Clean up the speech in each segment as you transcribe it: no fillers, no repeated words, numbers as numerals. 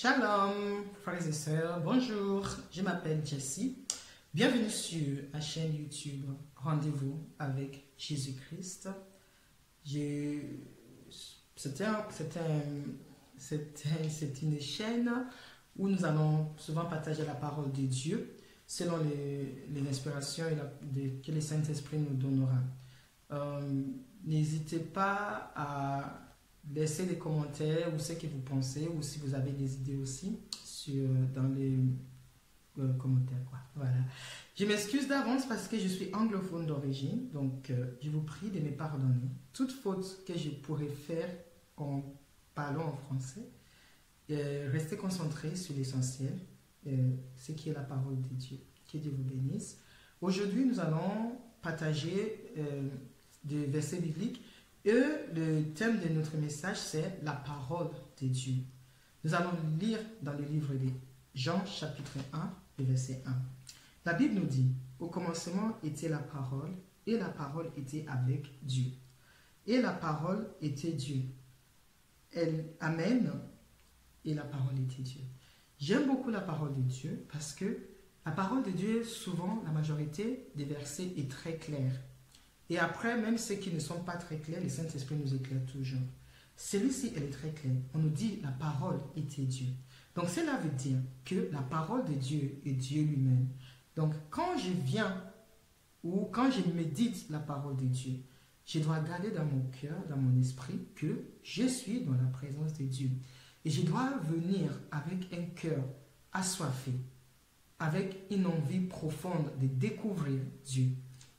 Shalom, frères et sœurs, bonjour, je m'appelle Jessie. Bienvenue sur la chaîne YouTube Rendez-vous avec Jésus-Christ. C'est une chaîne où nous allons souvent partager la parole de Dieu selon les inspirations que le Saint-Esprit nous donnera. N'hésitez pas à laissez des commentaires ou ce que vous pensez ou si vous avez des idées aussi dans les commentaires. Voilà. Je m'excuse d'avance parce que je suis anglophone d'origine, donc je vous prie de me pardonner. Toute faute que je pourrais faire en parlant en français, restez concentrés sur l'essentiel, ce qui est la parole de Dieu. Que Dieu vous bénisse. Aujourd'hui, nous allons partager des versets bibliques. Et le thème de notre message, c'est la parole de Dieu. Nous allons lire dans le livre de Jean, chapitre 1, le verset 1. La Bible nous dit, au commencement était la parole, et la parole était avec Dieu. Et la parole était Dieu. Amen, et la parole était Dieu. J'aime beaucoup la parole de Dieu parce que la parole de Dieu, souvent, la majorité des versets est très claire. Et après, même ceux qui ne sont pas très clairs, le Saint-Esprit nous éclaire toujours. Celui-ci, elle est très claire. On nous dit la parole était Dieu. Donc cela veut dire que la parole de Dieu est Dieu lui-même. Donc quand je viens ou quand je médite la parole de Dieu, je dois garder dans mon cœur, dans mon esprit, que je suis dans la présence de Dieu. Et je dois venir avec un cœur assoiffé, avec une envie profonde de découvrir Dieu.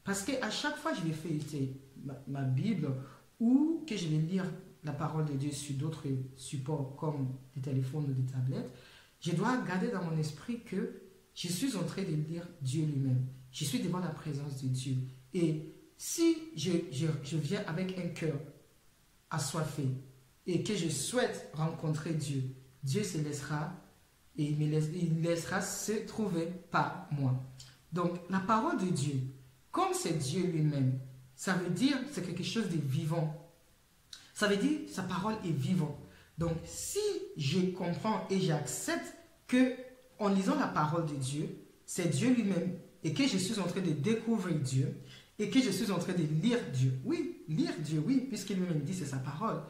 Parce qu'à chaque fois que je vais feuilleter ma Bible ou que je vais lire la parole de Dieu sur d'autres supports comme des téléphones ou des tablettes, je dois garder dans mon esprit que je suis en train de lire Dieu lui-même. Je suis devant la présence de Dieu. Et si je viens avec un cœur assoiffé et que je souhaite rencontrer Dieu, Dieu se laissera et il laissera se trouver par moi. Donc la parole de Dieu, comme c'est Dieu lui-même, ça veut dire que c'est quelque chose de vivant. Ça veut dire que sa parole est vivante. Donc, si je comprends et j'accepte que en lisant la parole de Dieu, c'est Dieu lui-même et que je suis en train de découvrir Dieu et que je suis en train de lire Dieu. Oui, lire Dieu, oui, puisque lui-même dit c'est sa parole.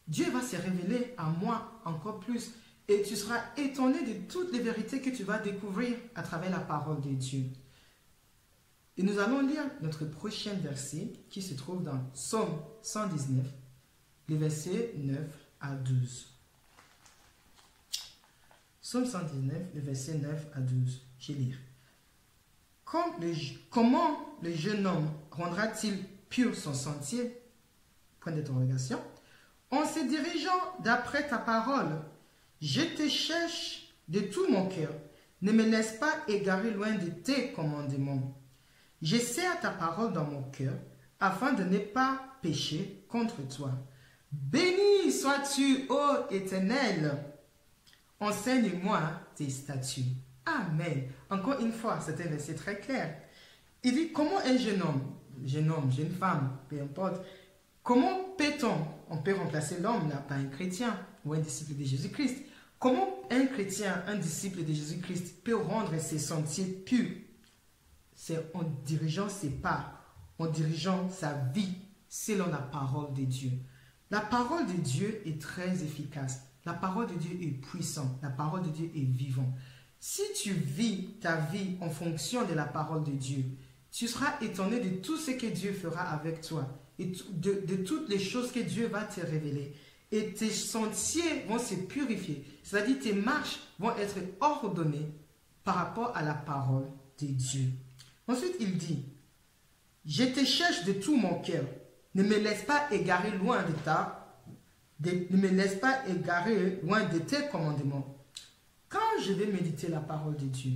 Dieu va se révéler à moi encore plus et tu seras étonné de toutes les vérités que tu vas découvrir à travers la parole de Dieu. Et nous allons lire notre prochain verset qui se trouve dans Psaume 119, les versets 9 à 12. Psaume 119, les versets 9 à 12. Je lis. Comment le jeune homme rendra-t-il pur son sentier? Point d'interrogation. En se dirigeant d'après ta parole, je te cherche de tout mon cœur. Ne me laisse pas égarer loin de tes commandements. Je serre ta parole dans mon cœur, afin de ne pas pécher contre toi. Béni sois-tu, ô Éternel. Enseigne-moi tes statuts. Amen. Encore une fois, c'est un verset très clair. Il dit, comment un jeune homme, jeune femme, peu importe, comment on peut remplacer l'homme là par un chrétien ou un disciple de Jésus-Christ? Comment un chrétien, un disciple de Jésus-Christ peut rendre ses sentiers purs? C'est en dirigeant ses pas, en dirigeant sa vie selon la parole de Dieu. La parole de Dieu est très efficace. La parole de Dieu est puissante. La parole de Dieu est vivante. Si tu vis ta vie en fonction de la parole de Dieu, tu seras étonné de tout ce que Dieu fera avec toi et de toutes les choses que Dieu va te révéler. Et tes sentiers vont se purifier. C'est-à-dire tes marches vont être ordonnées par rapport à la parole de Dieu. Ensuite, il dit, je te cherche de tout mon cœur. Ne me laisse pas égarer loin de tes commandements. Quand je vais méditer la parole de Dieu,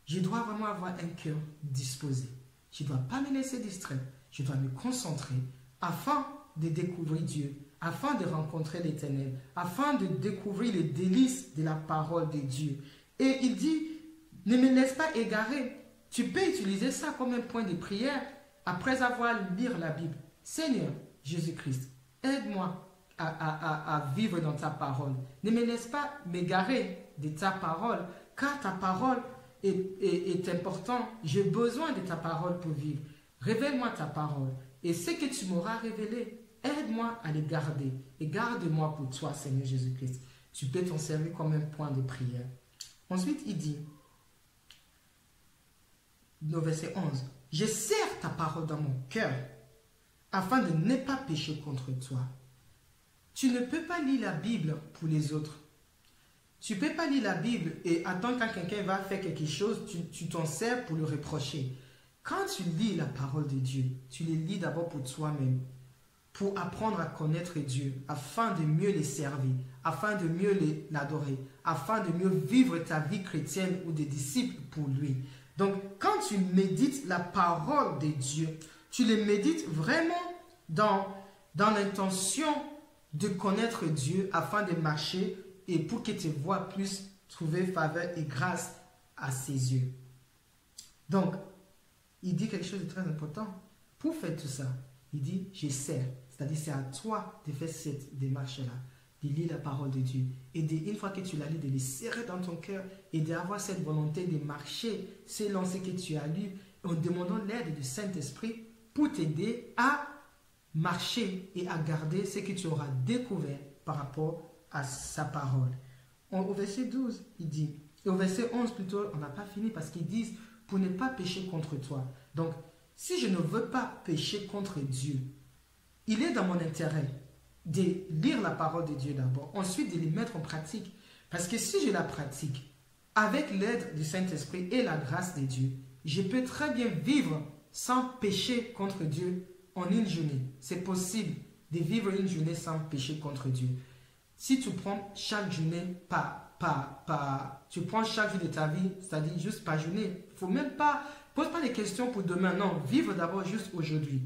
je dois vraiment avoir un cœur disposé. Je ne dois pas me laisser distraire. Je dois me concentrer afin de découvrir Dieu, afin de rencontrer l'Éternel, afin de découvrir les délices de la parole de Dieu. Et il dit, ne me laisse pas égarer. Tu peux utiliser ça comme un point de prière après avoir lu la Bible. Seigneur Jésus-Christ, aide-moi à vivre dans ta parole. Ne me laisse pas m'égarer de ta parole, car ta parole est importante. J'ai besoin de ta parole pour vivre. Révèle-moi ta parole. Et ce que tu m'auras révélé, aide-moi à les garder. Et garde-moi pour toi, Seigneur Jésus-Christ. Tu peux t'en servir comme un point de prière. Ensuite, il dit, au verset 11, « Je serre ta parole dans mon cœur, afin de ne pas pécher contre toi. » Tu ne peux pas lire la Bible pour les autres. Tu ne peux pas lire la Bible et attendre quand quelqu'un va faire quelque chose, tu t'en sers pour le reprocher. Quand tu lis la parole de Dieu, tu les lis d'abord pour toi-même, pour apprendre à connaître Dieu, afin de mieux les servir, afin de mieux l'adorer, afin de mieux vivre ta vie chrétienne ou de disciple pour lui. Donc, quand tu médites la parole de Dieu, tu les médites vraiment dans l'intention de connaître Dieu afin de marcher et pour que tes voies puissent trouver faveur et grâce à ses yeux. Donc, il dit quelque chose de très important. Pour faire tout ça, il dit, je sers. C'est-à-dire, c'est à toi de faire cette démarche-là, de lire la parole de Dieu. Et une fois que tu l'as lu, de les serrer dans ton cœur et d'avoir cette volonté de marcher selon ce que tu as lu, en demandant l'aide du Saint-Esprit pour t'aider à marcher et à garder ce que tu auras découvert par rapport à sa parole. Au verset 12, il dit, et au verset 11 plutôt, on n'a pas fini parce qu'ils disent, pour ne pas pécher contre toi. Donc, si je ne veux pas pécher contre Dieu, il est dans mon intérêt de lire la parole de Dieu d'abord, ensuite de les mettre en pratique. Parce que si je la pratique avec l'aide du Saint-Esprit et la grâce de Dieu, je peux très bien vivre sans pécher contre Dieu en une journée. C'est possible de vivre une journée sans pécher contre Dieu. Si tu prends chaque journée tu prends chaque jour de ta vie, c'est-à-dire juste par journée, il faut même pas, pose pas des questions pour demain, non, vivre d'abord juste aujourd'hui,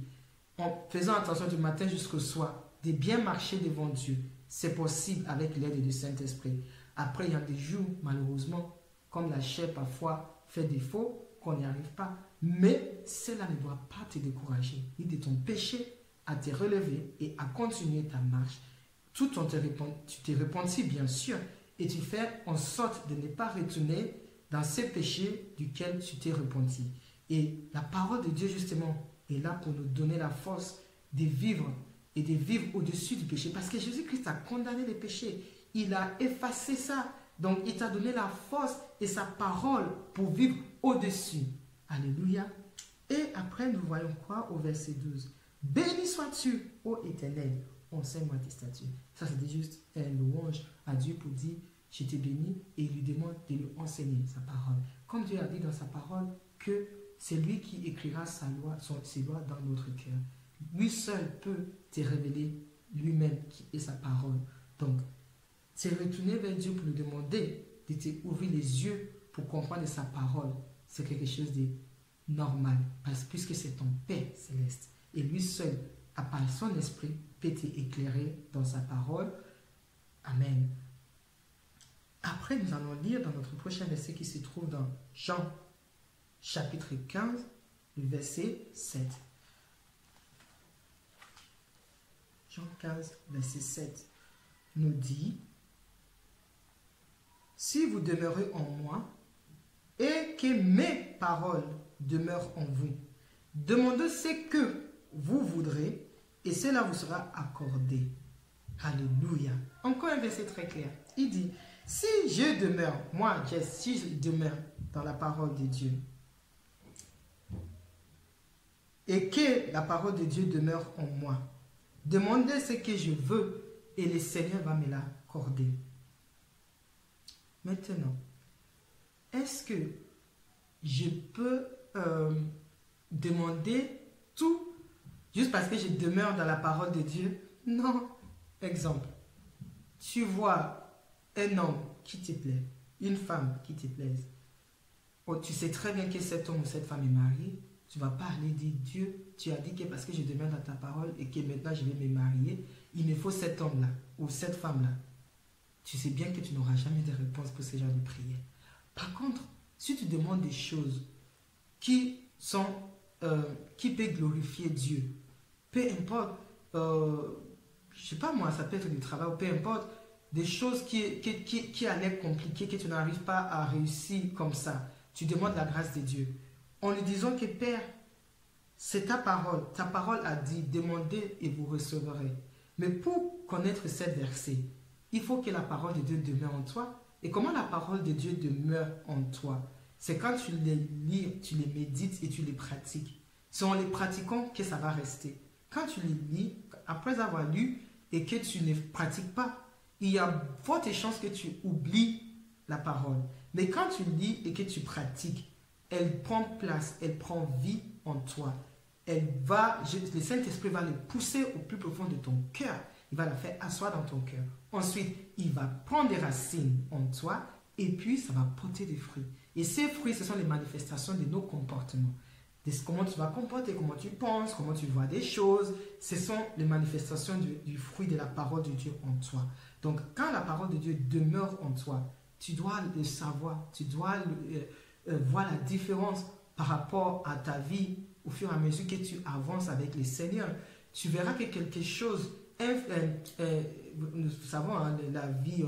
en faisant attention du matin jusqu'au soir, de bien marcher devant Dieu. C'est possible avec l'aide du Saint-Esprit. Après, il y a des jours, malheureusement, comme la chair parfois fait défaut, qu'on n'y arrive pas. Mais cela ne doit pas te décourager, ni de ton péché à te relever et à continuer ta marche. Tout en tu te repentis bien sûr, et tu fais en sorte de ne pas retourner dans ces péchés duquel tu t'es repenti. Et la parole de Dieu justement est là pour nous donner la force de vivre et de vivre au-dessus du péché. Parce que Jésus-Christ a condamné les péchés. Il a effacé ça. Donc il t'a donné la force et sa parole pour vivre au-dessus. Alléluia. Et après nous voyons quoi au verset 12? Béni sois-tu, ô Éternel, enseigne-moi tes statuts. Ça c'était juste un louange à Dieu pour dire je t'ai béni, et il lui demande de lui enseigner sa parole. Comme Dieu a dit dans sa parole que c'est lui qui écrira ses lois dans notre cœur. Lui seul peut te révéler lui-même qui est sa parole. Donc, c'est retourner vers Dieu pour lui demander de t'ouvrir les yeux pour comprendre sa parole. C'est quelque chose de normal, puisque c'est ton Père céleste. Et lui seul, à part son esprit, peut t'éclairer dans sa parole. Amen. Après, nous allons lire dans notre prochain verset qui se trouve dans Jean, chapitre 15, le verset 7. Jean 15, verset 7 nous dit, « Si vous demeurez en moi et que mes paroles demeurent en vous, demandez ce que vous voudrez et cela vous sera accordé. » Alléluia. Encore un verset très clair. Il dit, si je demeure, si je demeure dans la parole de Dieu et que la parole de Dieu demeure en moi, demandez ce que je veux et le Seigneur va me l'accorder. Maintenant, est-ce que je peux demander tout juste parce que je demeure dans la parole de Dieu? Non. Exemple, tu vois un homme qui te plaît, une femme qui te plaise. Oh, tu sais très bien que cet homme ou cette femme est mariée. Tu ne vas pas aller dire, Dieu, tu as dit que parce que je demeure dans ta parole et que maintenant je vais me marier, il me faut cet homme-là ou cette femme-là. Tu sais bien que tu n'auras jamais de réponse pour ce genre de prière. Par contre, si tu demandes des choses qui peuvent glorifier Dieu, peu importe, je sais pas moi, ça peut être du travail ou peu importe, des choses qui allaient compliquées, que tu n'arrives pas à réussir comme ça. Tu demandes la grâce de Dieu. En lui disant que Père, c'est ta parole. Ta parole a dit, demandez et vous recevrez. Mais pour connaître cette verset, il faut que la parole de Dieu demeure en toi. Et comment la parole de Dieu demeure en toi? C'est quand tu les lis, tu les médites et tu les pratiques. C'est en les pratiquant que ça va rester. Quand tu les lis, après avoir lu et que tu ne pratiques pas, il y a forte chance que tu oublies la parole. Mais quand tu lis et que tu pratiques, elle prend place, elle prend vie en toi. Le Saint-Esprit va le pousser au plus profond de ton cœur. Il va la faire asseoir dans ton cœur. Ensuite, il va prendre des racines en toi et puis ça va porter des fruits. Et ces fruits, ce sont les manifestations de nos comportements. Comment tu vas comporter, comment tu penses, comment tu vois des choses. Ce sont les manifestations du fruit de la parole de Dieu en toi. Donc, quand la parole de Dieu demeure en toi, tu dois le savoir, tu dois voir la différence par rapport à ta vie au fur et à mesure que tu avances avec le Seigneur. Tu verras que quelque chose, nous savons, hein, la vie,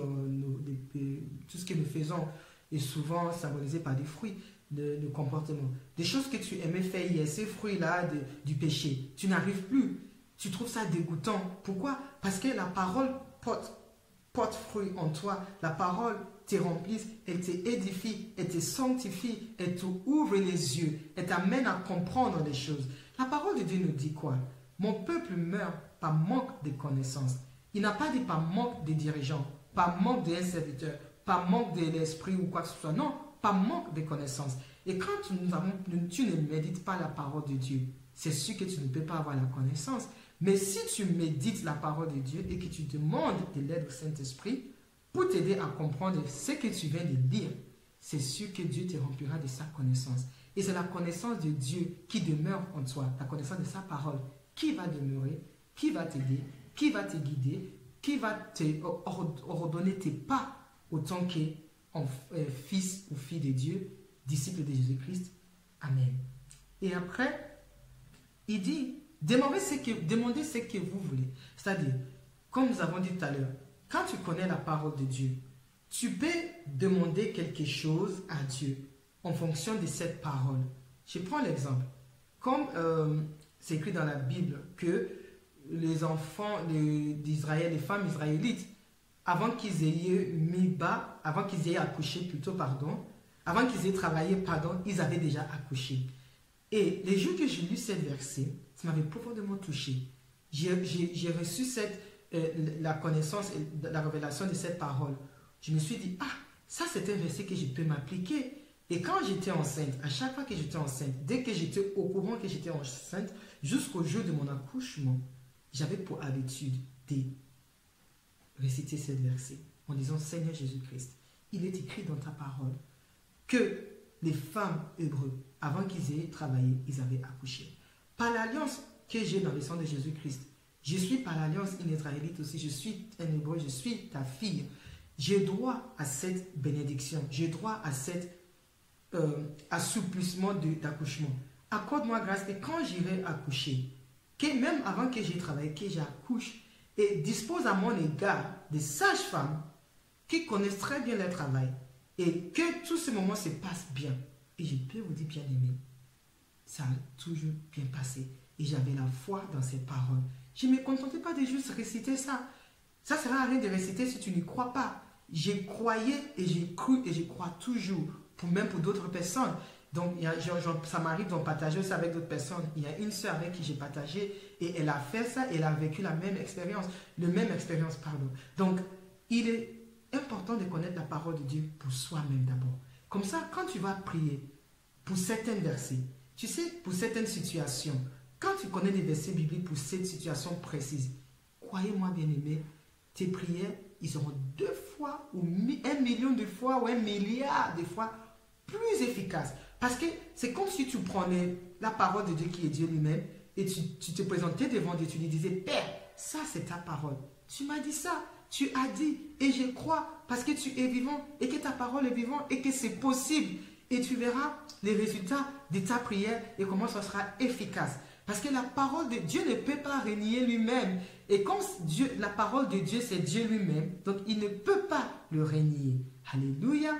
tout ce que nous faisons est souvent symbolisé par des fruits de comportement. Des choses que tu aimais faire hier, ces fruits-là du péché, tu n'arrives plus. Tu trouves ça dégoûtant. Pourquoi? Parce que la parole porte fruit en toi. La parole te remplit, elle t'édifie, elle te sanctifie, elle t'ouvre les yeux, elle t'amène à comprendre les choses. La parole de Dieu nous dit quoi? Mon peuple meurt par manque de connaissances. Il n'a pas dit par manque de dirigeants, par manque d'un serviteur, par manque de l'esprit ou quoi que ce soit. Non, par manque de connaissances. Et quand tu ne médites pas la parole de Dieu, c'est sûr que tu ne peux pas avoir la connaissance. Mais si tu médites la parole de Dieu et que tu demandes de l'aide au Saint-Esprit pour t'aider à comprendre ce que tu viens de lire, c'est sûr que Dieu te remplira de sa connaissance. Et c'est la connaissance de Dieu qui demeure en toi, la connaissance de sa parole, qui va demeurer, qui va t'aider, qui va te guider, qui va te ordonner tes pas autant que fils ou fille de Dieu, disciple de Jésus-Christ. Amen. Et après, il dit, demandez ce que vous voulez. C'est-à-dire, comme nous avons dit tout à l'heure, quand tu connais la parole de Dieu, tu peux demander quelque chose à Dieu en fonction de cette parole. Je prends l'exemple. Comme c'est écrit dans la Bible que les enfants d'Israël, les femmes israélites, avant qu'ils aient accouché plutôt, avant qu'ils aient travaillé, ils avaient déjà accouché. Et les jours que j'ai lu ce verset, ça m'avait profondément touché. J'ai reçu la connaissance et la révélation de cette parole. Je me suis dit, ça c'est un verset que je peux m'appliquer. Et quand j'étais enceinte, à chaque fois que j'étais enceinte, dès que j'étais au courant que j'étais enceinte, jusqu'au jour de mon accouchement, j'avais pour habitude de réciter ce verset en disant, Seigneur Jésus-Christ, il est écrit dans ta parole que les femmes hébreux, avant qu'ils aient travaillé, ils avaient accouché. Par l'alliance que j'ai dans le sang de Jésus-Christ, je suis par l'alliance une israélite aussi, je suis un hébreu, je suis ta fille. J'ai droit à cette bénédiction, j'ai droit à cet assouplissement d'accouchement. Accorde-moi grâce que quand j'irai accoucher, que même avant que j'aie travaillé, que j'accouche, et dispose à mon égard des sages-femmes qui connaissent très bien leur travail et que tout ce moment se passe bien. Et je peux vous dire, bien aimé, ça a toujours bien passé. Et j'avais la foi dans ces paroles. Je ne me contentais pas de juste réciter ça. Ça ne sert à rien de réciter si tu n'y crois pas. J'ai croyé et j'ai cru et je crois toujours, même pour d'autres personnes. Donc, ça m'arrive d'en partager aussi avec d'autres personnes. Il y a une sœur avec qui j'ai partagé et elle a fait ça et elle a vécu la même expérience. Donc, il est important de connaître la parole de Dieu pour soi-même d'abord. Comme ça, quand tu vas prier pour certains versets, tu sais, pour certaines situations, quand tu connais des versets bibliques pour cette situation précise, croyez-moi bien aimé, tes prières, ils seront 2 fois ou 1 million de fois ou 1 milliard de fois plus efficaces. Parce que c'est comme si tu prenais la parole de Dieu qui est Dieu lui-même et tu te présentais devant Dieu, tu lui disais, Père, ça c'est ta parole. Tu m'as dit ça, tu as dit et je crois parce que tu es vivant et que ta parole est vivante et que c'est possible. Et tu verras les résultats de ta prière et comment ça sera efficace. Parce que la parole de Dieu ne peut pas renier lui-même. Et comme Dieu, la parole de Dieu, c'est Dieu lui-même, donc il ne peut pas le renier. Alléluia.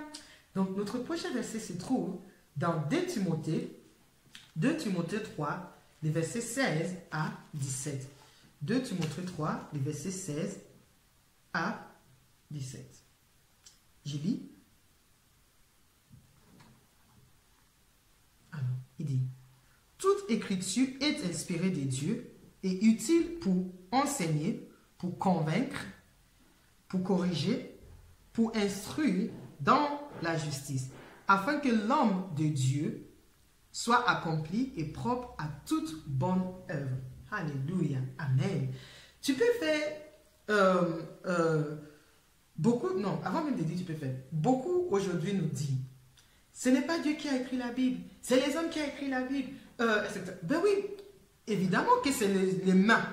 Donc notre prochain verset se trouve dans 2 Timothée 3, les versets 16 à 17. 2 Timothée 3, les versets 16 à 17. Je lis. Alors, il dit, toute écriture est inspirée de Dieu et utile pour enseigner, pour convaincre, pour corriger, pour instruire dans la justice, afin que l'homme de Dieu soit accompli et propre à toute bonne œuvre. Alléluia. Amen. Tu peux faire beaucoup, non, avant même de dire tu peux faire, beaucoup aujourd'hui nous dit, ce n'est pas Dieu qui a écrit la Bible, c'est les hommes qui ont écrit la Bible, etc. Ben oui, évidemment que c'est les mains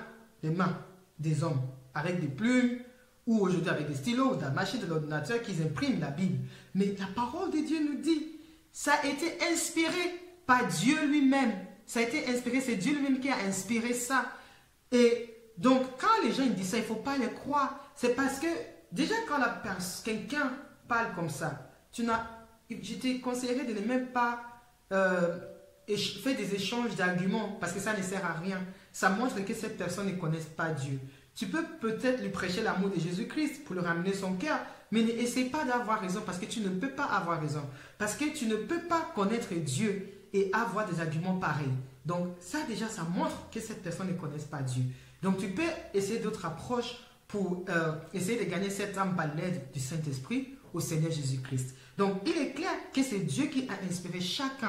des hommes, avec des plumes, ou aujourd'hui avec des stylos, de la machine, de l'ordinateur, qui impriment la Bible. Mais la parole de Dieu nous dit, ça a été inspiré par Dieu lui-même. Ça a été inspiré, c'est Dieu lui-même qui a inspiré ça. Et donc, quand les gens disent ça, il ne faut pas les croire. C'est parce que, déjà, quand quelqu'un parle comme ça, je te conseillerais de ne même pas faire des échanges d'arguments, parce que ça ne sert à rien. Ça montre que cette personne ne connaît pas Dieu. Tu peux peut-être lui prêcher l'amour de Jésus-Christ pour lui ramener son cœur, mais n'essaie pas d'avoir raison, parce que tu ne peux pas avoir raison. Parce que tu ne peux pas connaître Dieu et avoir des arguments pareils. Donc ça déjà, ça montre que cette personne ne connaît pas Dieu. Donc tu peux essayer d'autres approches pour essayer de gagner cette âme par l'aide du Saint-Esprit au Seigneur Jésus-Christ. Donc il est clair que c'est Dieu qui a inspiré chaque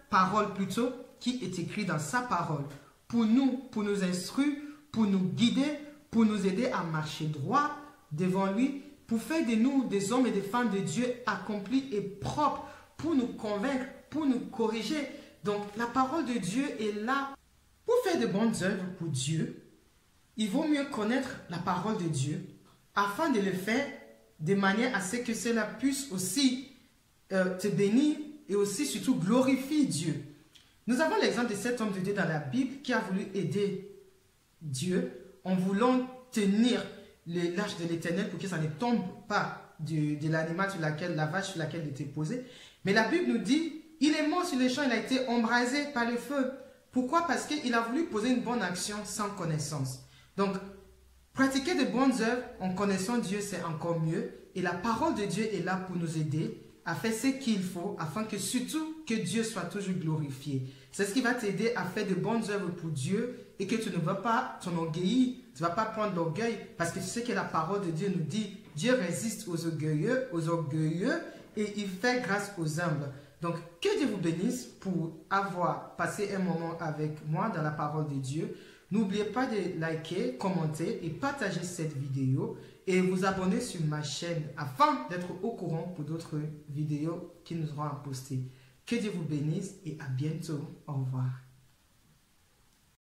parole plutôt qui est écrite dans sa parole pour nous instruire, pour nous guider, pour nous aider à marcher droit devant lui, pour faire de nous des hommes et des femmes de Dieu accomplis et propres, pour nous convaincre, pour nous corriger. Donc la parole de Dieu est là pour faire de bonnes œuvres pour Dieu. Il vaut mieux connaître la parole de Dieu afin de le faire de manière à ce que cela puisse aussi te bénir et aussi surtout glorifier Dieu. Nous avons l'exemple de cet homme de Dieu dans la Bible qui a voulu aider Dieu en voulant tenir l'arche de l'Éternel pour que ça ne tombe pas de l'animal sur laquelle, la vache sur laquelle il était posé. Mais la Bible nous dit, il est mort sur le champ, il a été embrasé par le feu. Pourquoi? Parce qu'il a voulu poser une bonne action sans connaissance. Donc, pratiquer de bonnes œuvres en connaissant Dieu, c'est encore mieux. Et la parole de Dieu est là pour nous aider à faire ce qu'il faut, afin que surtout que Dieu soit toujours glorifié. C'est ce qui va t'aider à faire de bonnes œuvres pour Dieu et que tu ne vas pas t'enorgueillir, tu ne vas pas prendre l'orgueil, parce que tu sais que la parole de Dieu nous dit, Dieu résiste aux orgueilleux et il fait grâce aux humbles. Donc, que Dieu vous bénisse pour avoir passé un moment avec moi dans la parole de Dieu. N'oubliez pas de liker, commenter et partager cette vidéo et vous abonner sur ma chaîne afin d'être au courant pour d'autres vidéos qui nous seront postées. Que Dieu vous bénisse et à bientôt. Au revoir.